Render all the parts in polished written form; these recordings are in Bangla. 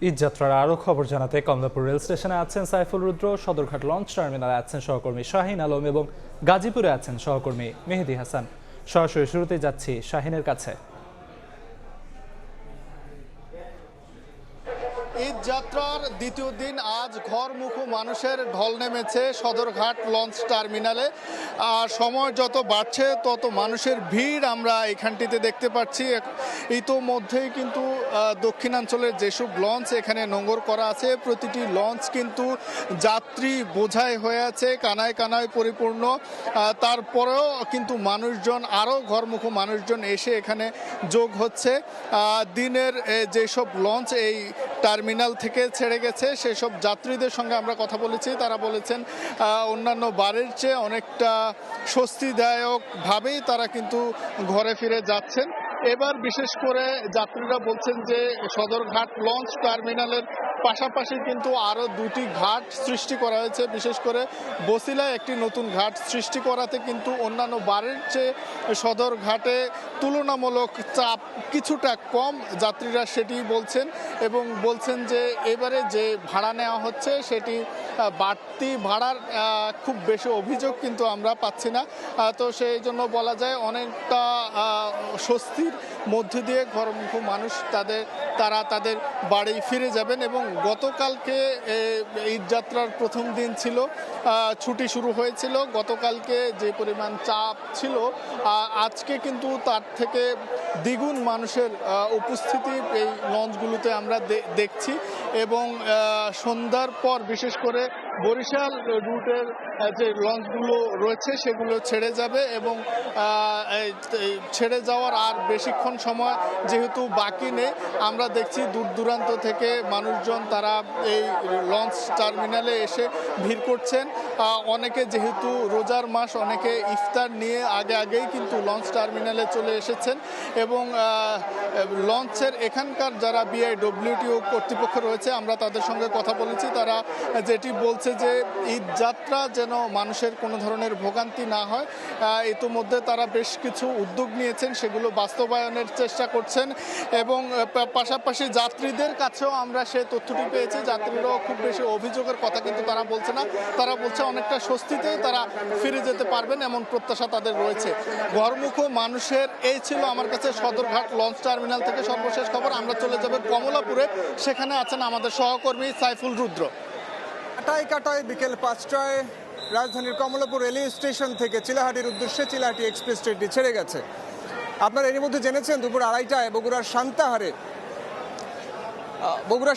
ঈদযাত্রার আরও খবর জানাতে কমলাপুর রেল স্টেশনে আছেন সাইফুল রুদ্র, সদরঘাট লঞ্চ টার্মিনালে আছেন সহকর্মী শাহিন আলম এবং গাজীপুরে আছেন সহকর্মী মেহেদি হাসান। সরাসরি শুরুতেই যাচ্ছি শাহিনের কাছে। ঈদ যাত্রার দ্বিতীয় দিন আজ ঘরমুখো মানুষের ঢল নেমেছে সদরঘাট লঞ্চ টার্মিনালে। আর সময় যত বাড়ছে তত মানুষের ভিড় আমরা এখানটিতে দেখতে পাচ্ছি। ইতোমধ্যেই কিন্তু দক্ষিণাঞ্চলের যেসব লঞ্চ এখানে নোঙর করা আছে, প্রতিটি লঞ্চ কিন্তু যাত্রী বোঝাই হয়ে আছে, কানায় কানায় পরিপূর্ণ। তারপরেও কিন্তু মানুষজন, আরও ঘরমুখো মানুষজন এসে এখানে যোগ হচ্ছে। দিনের যেসব লঞ্চ এই টার্মিনাল থেকে ছেড়ে গেছে সেসব যাত্রীদের সঙ্গে আমরা কথা বলেছি। তারা বলেছেন অন্যান্য বারের চেয়ে অনেকটা স্বস্তিদায়কভাবেই তারা কিন্তু ঘরে ফিরে যাচ্ছেন। এবার বিশেষ করে যাত্রীরা বলছেন যে সদরঘাট লঞ্চ টার্মিনালের পাশাপাশি কিন্তু আরও দুটি ঘাট সৃষ্টি করা হয়েছে। বিশেষ করে বসিলায় একটি নতুন ঘাট সৃষ্টি করাতে কিন্তু অন্যান্য বারের চেয়ে সদরঘাটে তুলনামূলক চাপ কিছুটা কম, যাত্রীরা সেটি বলছেন। এবং বলছেন যে এবারে যে ভাড়া নেওয়া হচ্ছে সেটি বাড়তি ভাড়ার খুব বেশি অভিযোগ কিন্তু আমরা পাচ্ছি না। তো সেই জন্য বলা যায় অনেকটা স্বস্তির মধ্য দিয়ে ঘরমুখো মানুষ তারা তাদের বাড়ি ফিরে যাবেন। এবং গতকালকে ঈদযাত্রার প্রথম দিন ছিল, ছুটি শুরু হয়েছিল। গতকালকে যে পরিমাণ চাপ ছিল আজকে কিন্তু তার থেকে দ্বিগুণ মানুষের উপস্থিতি এই লঞ্চগুলোতে আমরা দেখছি। এবং সন্ধ্যার পর বিশেষ করে বরিশাল রুটের যে লঞ্চগুলো রয়েছে সেগুলো ছেড়ে যাবে। এবং ছেড়ে যাওয়ার আর বেশিক্ষণ সময় যেহেতু বাকি নেই, আমরা দেখছি দূর দূরান্ত থেকে মানুষজন তারা এই লঞ্চ টার্মিনালে এসে ভিড় করছেন। অনেকে যেহেতু রোজার মাস, অনেকে ইফতার নিয়ে আগেই কিন্তু লঞ্চ টার্মিনালে চলে এসেছেন। এবং লঞ্চের এখানকার যারা বিআইডব্লিউটিও কর্তৃপক্ষ রয়েছে আমরা তাদের সঙ্গে কথা বলেছি। তারা যেটি বলছে যে ঈদ যাত্রা যেন মানুষের কোনো ধরনের ভোগান্তি না হয়, ইতোমধ্যে তারা বেশ কিছু উদ্যোগ নিয়েছেন, সেগুলো বাস্তবায়নের চেষ্টা করছেন। এবং পাশাপাশি যাত্রীদের কাছেও আমরা সে তথ্যটি পেয়েছি, যাত্রীরাও খুব বেশি অভিযোগের কথা কিন্তু তারা বলছে না। তারা বলছে অনেকটা স্বস্তিতেই তারা ফিরে যেতে পারবেন এমন প্রত্যাশা তাদের রয়েছে। ঘরমুখো মানুষের এই ছিল আমার কাছে সদরঘাট লঞ্চ টার্মিনাল থেকে সর্বশেষ খবর। আমরা চলে যাব কমলাপুরে, সেখানে আছেন আমাদের সহকর্মী সাইফুল রুদ্র। কাটায় বিকেল 5টায় রাজধানীর কমলাপুর রেলওয়ে স্টেশন থেকে চিলাহাটির উদ্দেশ্যে চিলাহাটি এক্সপ্রেস ট্রেনটি ছেড়ে গেছে। আপনারা এর মধ্যে জেনেছেন দুপুর 2:30টায় বগুড়ার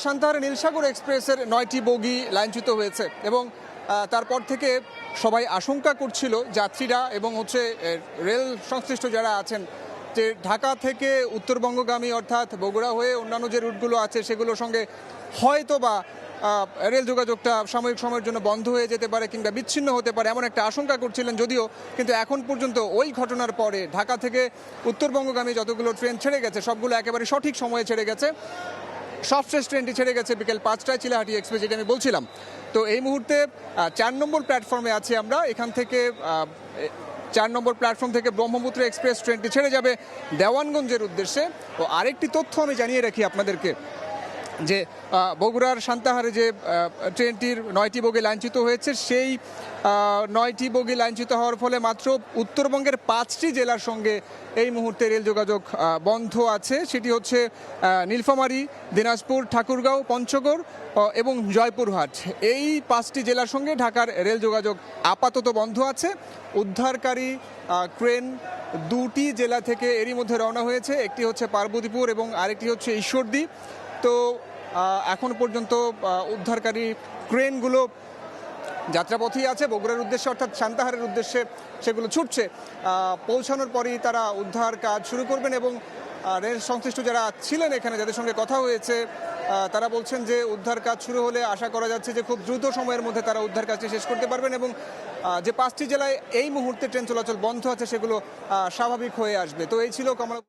সান্তাহারে নীলসাগর এক্সপ্রেসের 9টি বগি লাইনচ্যুত হয়েছে। এবং তারপর থেকে সবাই আশঙ্কা করছিল, যাত্রীরা এবং রেল সংশ্লিষ্ট যারা আছেন, যে ঢাকা থেকে উত্তরবঙ্গগামী অর্থাৎ বগুড়া হয়ে অন্যান্য যে রুটগুলো আছে সেগুলোর সঙ্গে হয়তো বা রেল যোগাযোগটা সাময়িক সময়ের জন্য বন্ধ হয়ে যেতে পারে কিংবা বিচ্ছিন্ন হতে পারে, এমন একটা আশঙ্কা করছিলেন। যদিও কিন্তু এখন পর্যন্ত ওই ঘটনার পরে ঢাকা থেকে উত্তরবঙ্গগামী যতগুলো ট্রেন ছেড়ে গেছে সবগুলো একেবারে সঠিক সময়ে ছেড়ে গেছে। সবশেষ ট্রেনটি ছেড়ে গেছে বিকেল 5টায় চিলাহাটি এক্সপ্রেস, যেটা আমি বলছিলাম। তো এই মুহূর্তে 4 নম্বর প্ল্যাটফর্মে আছি আমরা। এখান থেকে 4 নম্বর প্ল্যাটফর্ম থেকে ব্রহ্মপুত্র এক্সপ্রেস ট্রেনটি ছেড়ে যাবে দেওয়ানগঞ্জের উদ্দেশ্যে। ও আরেকটি তথ্য আমি জানিয়ে রাখি আপনাদেরকে, যে বগুড়ার সান্তাহারে যে ট্রেনটির 9টি বগি লাইনচ্যুত হয়েছে, সেই 9টি বগি লাইনচ্যুত হওয়ার ফলে মাত্র উত্তরবঙ্গের 5টি জেলার সঙ্গে এই মুহূর্তে রেল যোগাযোগ বন্ধ আছে। সেটি হচ্ছে নীলফামারী, দিনাজপুর, ঠাকুরগাঁও, পঞ্চগড় এবং জয়পুরহাট। এই 5টি জেলার সঙ্গে ঢাকার রেল যোগাযোগ আপাতত বন্ধ আছে। উদ্ধারকারী ক্রেন 2টি জেলা থেকে এরই মধ্যে রওনা হয়েছে, একটি হচ্ছে পার্বতীপুর এবং আরেকটি হচ্ছে ঈশ্বরদী। তো এখন পর্যন্ত উদ্ধারকারী ক্রেনগুলো যাত্রাপথেই আছে বগুড়ার উদ্দেশ্যে, অর্থাৎ সান্তাহারের উদ্দেশ্যে সেগুলো ছুটছে। পৌঁছানোর পরেই তারা উদ্ধার কাজ শুরু করবেন। এবং রেল সংশ্লিষ্ট যারা ছিলেন এখানে, যাদের সঙ্গে কথা হয়েছে, তারা বলছেন যে উদ্ধার কাজ শুরু হলে আশা করা যাচ্ছে যে খুব দ্রুত সময়ের মধ্যে তারা উদ্ধার কাজটি শেষ করতে পারবেন। এবং যে 5টি জেলায় এই মুহূর্তে ট্রেন চলাচল বন্ধ আছে সেগুলো স্বাভাবিক হয়ে আসবে। তো এই ছিল কমলা।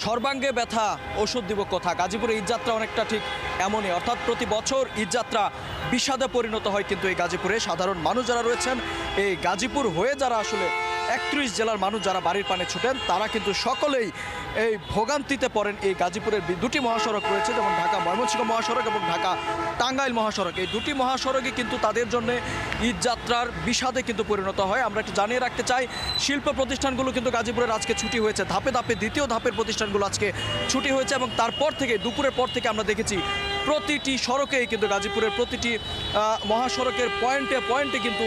সর্বাঙ্গে ব্যথা ওষুধ দিব কথা। গাজীপুরে ঈদযাত্রা অনেকটা ঠিক এমনই, অর্থাৎ প্রতি বছর ঈদযাত্রা বিষাদে পরিণত হয়, কিন্তু এই গাজীপুরে সাধারণ মানুষ যারা রয়েছেন, এই গাজীপুর হয়ে যারা আসলে 31 জেলার মানুষ যারা বাড়ির পানে ছুটেন তারা কিন্তু সকলেই এই ভোগান্তিতে পড়েন। এই গাজীপুরের দুটি মহাসড়ক রয়েছে, যেমন ঢাকা ময়মনসিংহ মহাসড়ক এবং ঢাকা টাঙ্গাইল মহাসড়ক। এই দুটি মহাসড়কই কিন্তু তাদের জন্য ঈদ যাত্রার বিষাদে কিন্তু পরিণত হয়। আমরা একটু জানিয়ে রাখতে চাই, শিল্প প্রতিষ্ঠানগুলো কিন্তু গাজীপুরের আজকে ছুটি হয়েছে, ধাপে ধাপে দ্বিতীয় ধাপের প্রতিষ্ঠানগুলো আজকে ছুটি হয়েছে এবং তারপর থেকে দুপুরের পর থেকে আমরা দেখেছি প্রতিটি সড়কেই কিন্তু গাজীপুরের প্রতিটি মহাসড়কের পয়েন্টে পয়েন্টে কিন্তু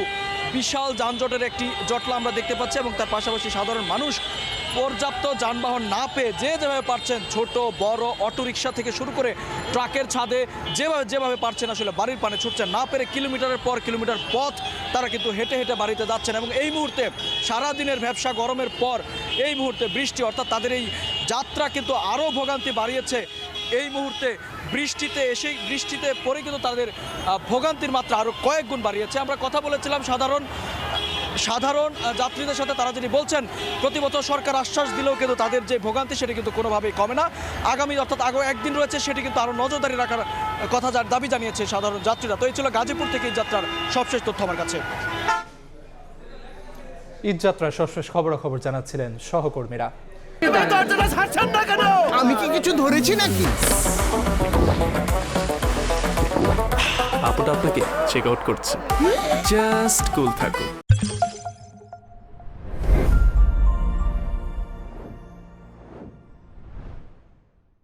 বিশাল যানজটের একটি জটলা আমরা দেখতে পাচ্ছি এবং তার পাশাপাশি সাধারণ মানুষ পর্যাপ্ত যানবাহন না পেয়ে যে যেভাবে পারছেন, ছোট বড় অটোরিকশা থেকে শুরু করে ট্রাকের ছাদে যেভাবে পারছেন আসলে বাড়ির পানে ছুটছেন, না পেরে কিলোমিটারের পর কিলোমিটার পথ তারা কিন্তু হেঁটে হেঁটে বাড়িতে যাচ্ছেন। এবং এই মুহূর্তে সারাদিনের ব্যবসা গরমের পর এই মুহূর্তে বৃষ্টি, অর্থাৎ তাদের এই যাত্রা কিন্তু আরও ভোগান্তি বাড়িয়েছে। এই মুহূর্তে বৃষ্টিতে পরে কিন্তু তাদের ভোগান্তির মাত্রা আরও কয়েক গুণ বাড়িয়েছে। আমরা কথা বলেছিলাম সাধারণ যাত্রীদের সাথে, তারা যিনি বলছেন প্রতি বছর সরকার আশ্বাস দিলেও কিন্তু তাদের যে ভোগান্তি সেটি কিন্তু কোনোভাবেই কমে না। আগামী অর্থাৎ আরও একদিন রয়েছে, সেটি কিন্তু আরও নজরদারি রাখার কথা দাবি জানিয়েছে সাধারণ যাত্রীরা। তো এই ছিল গাজীপুর থেকে এই যাত্রার সবশেষ তথ্য আমার কাছে। ঈদ যাত্রার সবশেষ খবরাখবর জানাচ্ছিলেন সহকর্মীরা। আমি কি কিছু ধরেছি নাকি? আপুটা আপনাকে চেক আউট করছে, জাস্ট কুল থাকুন।